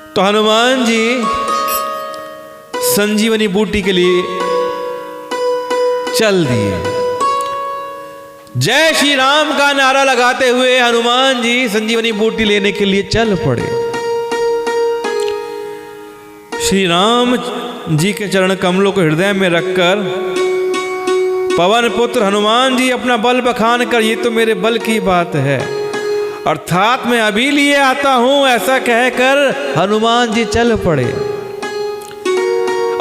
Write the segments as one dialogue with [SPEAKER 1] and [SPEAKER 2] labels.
[SPEAKER 1] तो हनुमान जी संजीवनी बूटी के लिए चल दिए। जय श्री राम का नारा लगाते हुए हनुमान जी संजीवनी बूटी लेने के लिए चल पड़े। श्री राम जी के चरण कमलों को हृदय में रखकर पवन पुत्र हनुमान जी अपना बल बखान कर, ये तो मेरे बल की बात है, अर्थात मैं अभी लिए आता हूं, ऐसा कहकर हनुमान जी चल पड़े।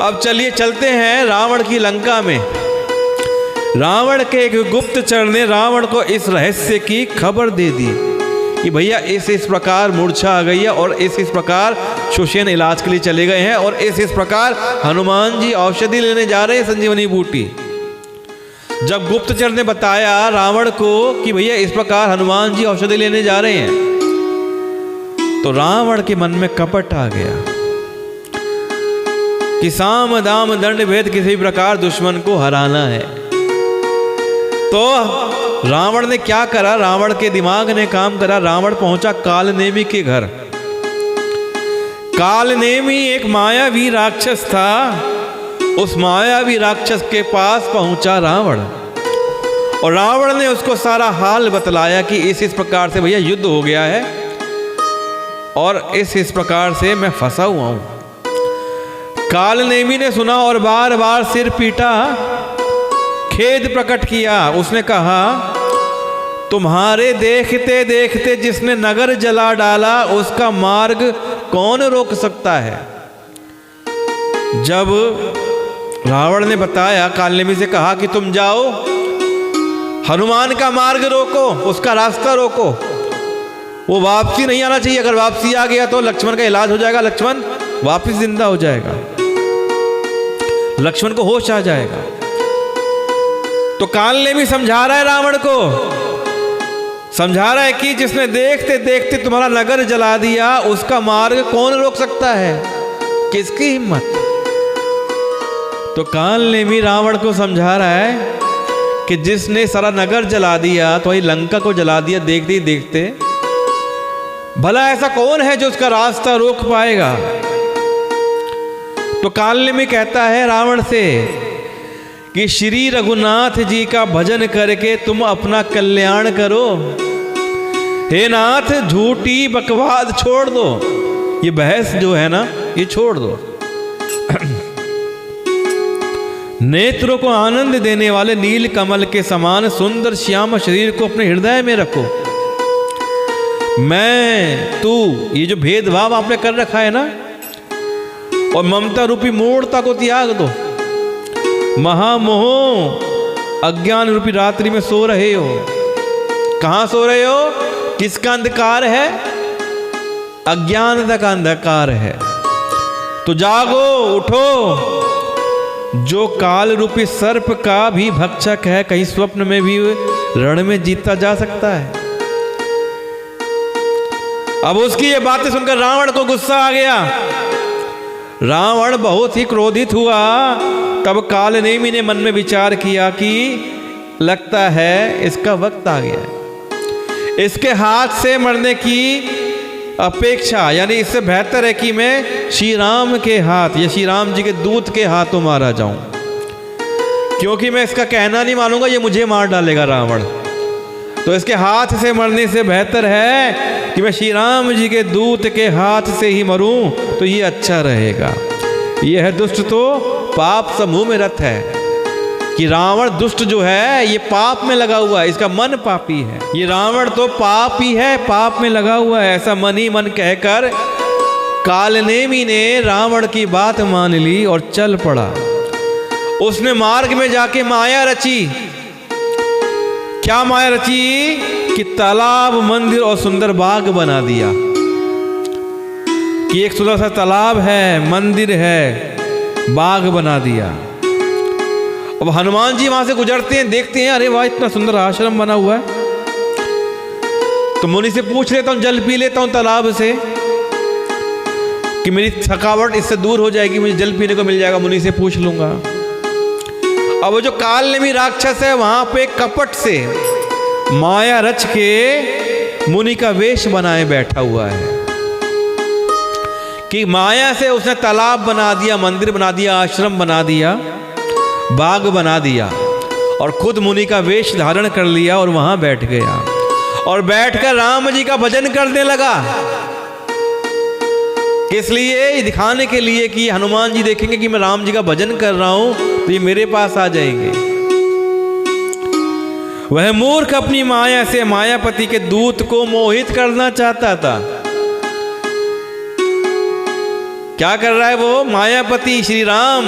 [SPEAKER 1] अब चलिए चलते हैं रावण की लंका में। रावण के एक गुप्तचर ने रावण को इस रहस्य की खबर दे दी कि भैया इस प्रकार मूर्छा आ गई है और इस प्रकार सुषेण इलाज के लिए चले गए हैं और इस प्रकार हनुमान जी औषधि लेने जा रहे हैं संजीवनी बूटी। जब गुप्तचर ने बताया रावण को कि भैया इस प्रकार हनुमान जी औषधि लेने जा रहे हैं, तो रावण के मन में कपट आ गया कि साम दाम दंड भेद किसी प्रकार दुश्मन को हराना है। तो रावण ने क्या करा, रावण के दिमाग ने काम करा। रावण पहुंचा कालनेमी के घर। कालनेमी एक मायावी राक्षस था। उस मायावी राक्षस के पास पहुंचा रावण और रावण ने उसको सारा हाल बतलाया कि इस प्रकार से भैया युद्ध हो गया है और इस प्रकार से मैं फंसा हुआ हूं। कालनेमी ने सुना और बार बार सिर पीटा, खेद प्रकट किया। उसने कहा तुम्हारे देखते देखते जिसने नगर जला डाला उसका मार्ग कौन रोक सकता है। जब रावण ने बताया, कालनेमी से कहा कि तुम जाओ हनुमान का मार्ग रोको, उसका रास्ता रोको, वो वापसी नहीं आना चाहिए। अगर वापसी आ गया तो लक्ष्मण का इलाज हो जाएगा, लक्ष्मण वापस जिंदा हो जाएगा, लक्ष्मण को होश आ जाएगा। तो कालनेमी समझा रहा है रावण को, समझा रहा है कि जिसने देखते देखते तुम्हारा नगर जला दिया उसका मार्ग कौन रोक सकता है, किसकी हिम्मत। तो कालनेमी रावण को समझा रहा है कि जिसने सारा नगर जला दिया, तो वही लंका को जला दिया देखते ही देखते, भला ऐसा कौन है जो उसका रास्ता रोक पाएगा। तो कालनेमी कहता है रावण से कि श्री रघुनाथ जी का भजन करके तुम अपना कल्याण करो। हे नाथ झूठी बकवाद छोड़ दो, ये बहस जो है ना ये छोड़ दो। नेत्रों को आनंद देने वाले नील कमल के समान सुंदर श्याम शरीर को अपने हृदय में रखो। मैं तू, ये जो भेदभाव आपने कर रखा है ना, और ममता रूपी मूढ़ता को त्याग दो। महामोह अज्ञान रूपी रात्रि में सो रहे हो। कहां सो रहे हो, किसका अंधकार है, अज्ञानता का अंधकार है। तो जागो, उठो। जो काल रूपी सर्प का भी भक्षक है, कहीं स्वप्न में भी रण में जीता जा सकता है। अब उसकी ये बातें सुनकर रावण को गुस्सा आ गया। रावण बहुत ही क्रोधित हुआ। तब कालनेमी ने मन में विचार किया कि लगता है इसका वक्त आ गया है, इसके हाथ से मरने की अपेक्षा, यानी इससे बेहतर है कि मैं श्री राम के हाथ या श्री राम जी के दूत के हाथों मारा जाऊं, क्योंकि मैं इसका कहना नहीं मानूंगा, ये मुझे मार डालेगा रावण। तो इसके हाथ से मरने से बेहतर है कि मैं श्री राम जी के दूत के हाथ से ही मरूं, तो ये अच्छा रहेगा। यह है दुष्ट तो पाप समूह में रत है कि रावण दुष्ट जो है ये पाप में लगा हुआ है, इसका मन पापी है। ये रावण तो पाप ही है, पाप में लगा हुआ है, ऐसा मन ही मन कहकर कालनेमी ने रावण की बात मान ली और चल पड़ा। उसने मार्ग में जाके माया रची। क्या माया रची कि तालाब, मंदिर और सुंदर बाग बना दिया कि एक सुंदर सा तालाब है, मंदिर है, बाग बना दिया। अब हनुमान जी वहां से गुजरते हैं, देखते हैं अरे वाह इतना सुंदर आश्रम बना हुआ है। तो मुनि से पूछ लेता हूं, जल पी लेता हूं तालाब से कि मेरी थकावट इससे दूर हो जाएगी, मुझे जल पीने को मिल जाएगा, मुनि से पूछ लूंगा। अब वो जो कालनेमी राक्षस है वहां पे कपट से माया रच के मुनि का वेश बनाए बैठा हुआ है कि माया से उसने तालाब बना दिया, मंदिर बना दिया, आश्रम बना दिया, बाग बना दिया और खुद मुनि का वेश धारण कर लिया और वहां बैठ गया और बैठकर राम जी का भजन करने लगा। किस लिए? दिखाने के लिए कि हनुमान जी देखेंगे कि मैं राम जी का भजन कर रहा हूं तो ये मेरे पास आ जाएंगे। वह मूर्ख अपनी माया से मायापति के दूत को मोहित करना चाहता था। क्या कर रहा है वो? मायापति श्री राम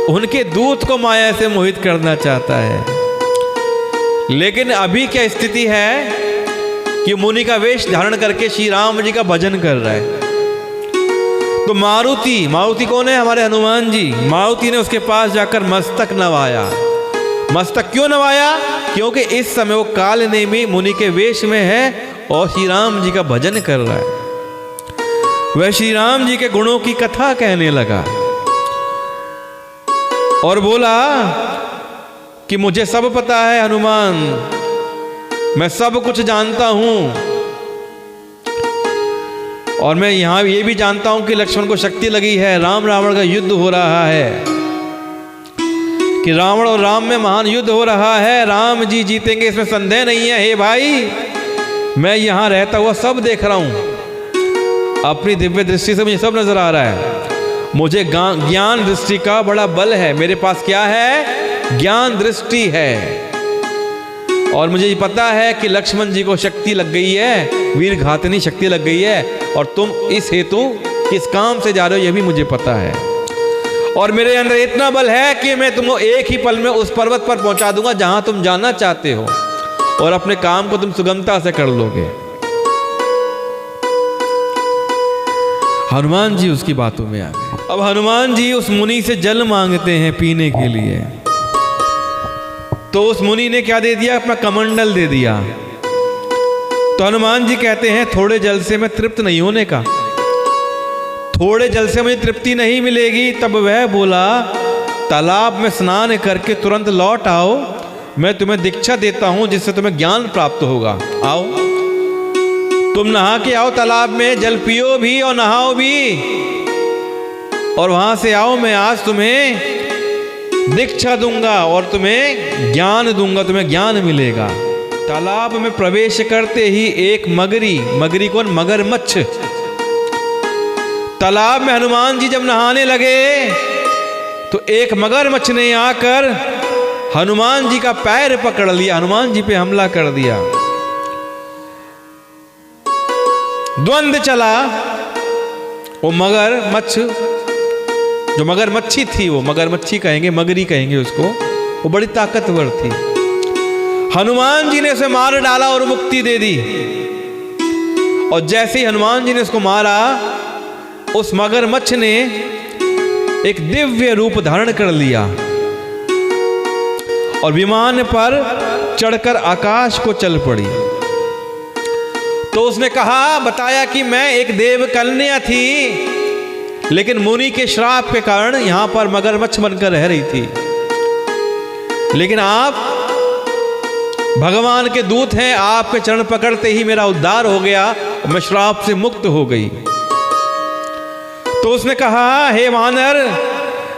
[SPEAKER 1] उनके दूत को माया से मोहित करना चाहता है। लेकिन अभी क्या स्थिति है कि मुनि का वेश धारण करके श्री राम जी का भजन कर रहा है। तो मारुति कौन है? हमारे हनुमान जी। मारुति ने उसके पास जाकर मस्तक नवाया। मस्तक क्यों नवाया? क्योंकि इस समय वो काल नेमी मुनि के वेश में है और श्री राम जी का भजन कर रहा है। वह श्री राम जी के गुणों की कथा कहने लगा और बोला कि मुझे सब पता है हनुमान, मैं सब कुछ जानता हूं और मैं यहां ये भी जानता हूं कि लक्ष्मण को शक्ति लगी है। राम रावण का युद्ध हो रहा है, कि रावण और राम में महान युद्ध हो रहा है। राम जी जीतेंगे, इसमें संदेह नहीं है। हे भाई, मैं यहां रहता हुआ सब देख रहा हूं, अपनी दिव्य दृष्टि से मुझे सब नजर आ रहा है। मुझे ज्ञान दृष्टि का बड़ा बल है। मेरे पास क्या है? ज्ञान दृष्टि है। और मुझे पता है कि लक्ष्मण जी को शक्ति लग गई है, वीर घातनी शक्ति लग गई है और तुम इस हेतु किस काम से जा रहे हो यह भी मुझे पता है। और मेरे अंदर इतना बल है कि मैं तुमको एक ही पल में उस पर्वत पर पहुंचा दूंगा जहां तुम जाना चाहते हो और अपने काम को तुम सुगमता से कर लोगे। हनुमान जी उसकी बातों में आ गए। अब हनुमान जी उस मुनि से जल मांगते हैं पीने के लिए। तो उस मुनि ने क्या दे दिया? अपना कमंडल दे दिया। तो हनुमान जी कहते हैं थोड़े जल से मैं तृप्त नहीं होने का, थोड़े जल से मुझे तृप्ति नहीं मिलेगी। तब वह बोला, तालाब में स्नान करके तुरंत लौट आओ, मैं तुम्हें दीक्षा देता हूं जिससे तुम्हें ज्ञान प्राप्त होगा। आओ, तुम नहा के आओ तालाब में, जल पियो भी और नहाओ भी और वहां से आओ। मैं आज तुम्हें दीक्षा दूंगा और तुम्हें ज्ञान दूंगा, तुम्हें ज्ञान मिलेगा। तालाब में प्रवेश करते ही एक मगरी कौन? मगरमच्छ। तालाब में हनुमान जी जब नहाने लगे तो एक मगरमच्छ ने आकर हनुमान जी का पैर पकड़ लिया, हनुमान जी पे हमला कर दिया। द्वंद्व चला। वो मगरमच्छ, जो मगरमच्छी थी, वो मगरमच्छी कहेंगे, मगरी कहेंगे उसको, वो बड़ी ताकतवर थी। हनुमान जी ने उसे मार डाला और मुक्ति दे दी। और जैसे ही हनुमान जी ने उसको मारा, उस मगरमच्छ ने एक दिव्य रूप धारण कर लिया और विमान पर चढ़कर आकाश को चल पड़ी। तो उसने कहा, बताया कि मैं एक देव कन्या थी, लेकिन मुनि के श्राप के कारण यहां पर मगरमच्छ बनकर रह रही थी। लेकिन आप भगवान के दूत हैं, आपके चरण पकड़ते ही मेरा उद्धार हो गया और मैं श्राप से मुक्त हो गई। तो उसने कहा, हे वानर,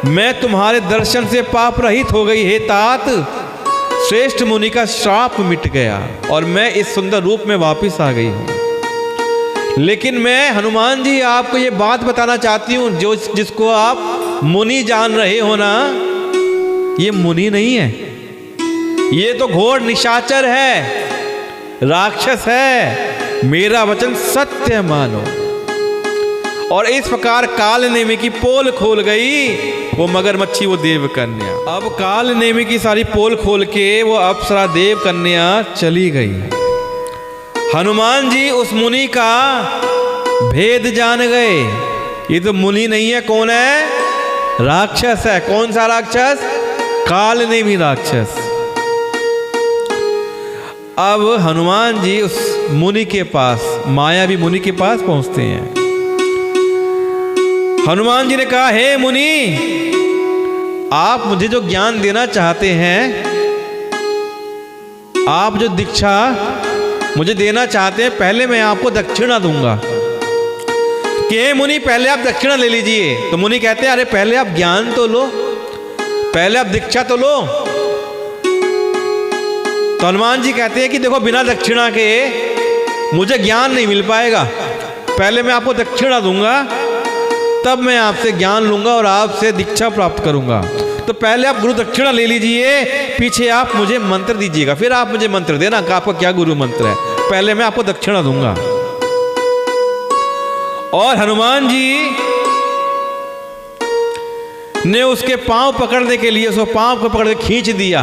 [SPEAKER 1] मैं तुम्हारे दर्शन से पाप रहित हो गई। हे तात, श्रेष्ठ मुनि का श्राप मिट गया और मैं इस सुंदर रूप में वापस आ गई हूं। लेकिन मैं हनुमान जी आपको ये बात बताना चाहती हूं, जिसको आप मुनि जान रहे हो ना, ये मुनि नहीं है, ये तो घोर निशाचर है, राक्षस है। मेरा वचन सत्य मानो। और इस प्रकार काल नेमी की पोल खोल गई वो मगरमच्छी, वो देव कन्या। अब काल नेमी की सारी पोल खोल के वो अप्सरा देव कन्या चली गई। हनुमान जी उस मुनि का भेद जान गए। ये तो मुनि नहीं है, कौन है? राक्षस है। कौन सा राक्षस? काल नेमी राक्षस। अब हनुमान जी उस मुनि के पास, मायावी मुनि के पास पहुंचते हैं। हनुमान जी ने कहा, हे मुनि, आप मुझे जो ज्ञान देना चाहते हैं, आप जो दीक्षा मुझे देना चाहते हैं, पहले मैं आपको दक्षिणा दूंगा। कि हे मुनि पहले आप दक्षिणा ले लीजिए। तो मुनि कहते हैं अरे पहले आप ज्ञान तो लो, पहले आप दीक्षा तो लो। तो हनुमान जी कहते हैं कि देखो बिना दक्षिणा के मुझे ज्ञान नहीं मिल पाएगा, पहले मैं आपको दक्षिणा दूंगा तब मैं आपसे ज्ञान लूंगा और आपसे दीक्षा प्राप्त करूंगा। तो पहले आप गुरु दक्षिणा ले लीजिए, पीछे आप मुझे मंत्र दीजिएगा, फिर आप मुझे मंत्र देना कि आपका क्या गुरु मंत्र है, पहले मैं आपको दक्षिणा दूंगा। और हनुमान जी ने उसके पांव पकड़ने के लिए उसको पांव को पकड़ के खींच दिया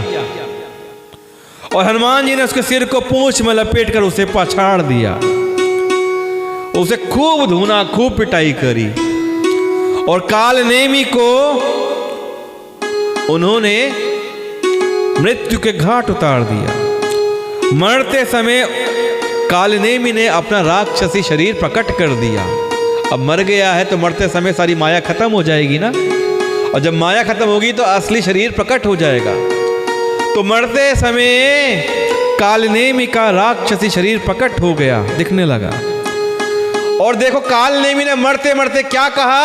[SPEAKER 1] और हनुमान जी ने उसके सिर को पूंछ में लपेट कर उसे पछाड़ दिया, उसे खूब धुना, खूब पिटाई करी और कालनेमी को उन्होंने मृत्यु के घाट उतार दिया। मरते समय कालनेमी ने अपना राक्षसी शरीर प्रकट कर दिया। अब मर गया है तो मरते समय सारी माया खत्म हो जाएगी ना, और जब माया खत्म होगी तो असली शरीर प्रकट हो जाएगा। तो मरते समय कालनेमी का राक्षसी शरीर प्रकट हो गया, दिखने लगा। और देखो कालनेमी ने मरते मरते क्या कहा,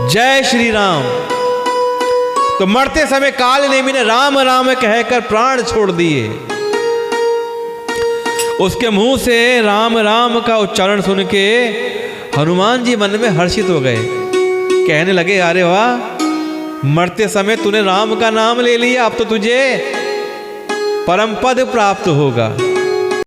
[SPEAKER 1] जय श्री राम। तो मरते समय कालनेमी ने राम राम कहकर प्राण छोड़ दिए। उसके मुंह से राम राम का उच्चारण सुन के हनुमान जी मन में हर्षित हो गए, कहने लगे अरे वाह, मरते समय तूने राम का नाम ले लिया, अब तो तुझे परम पद प्राप्त होगा।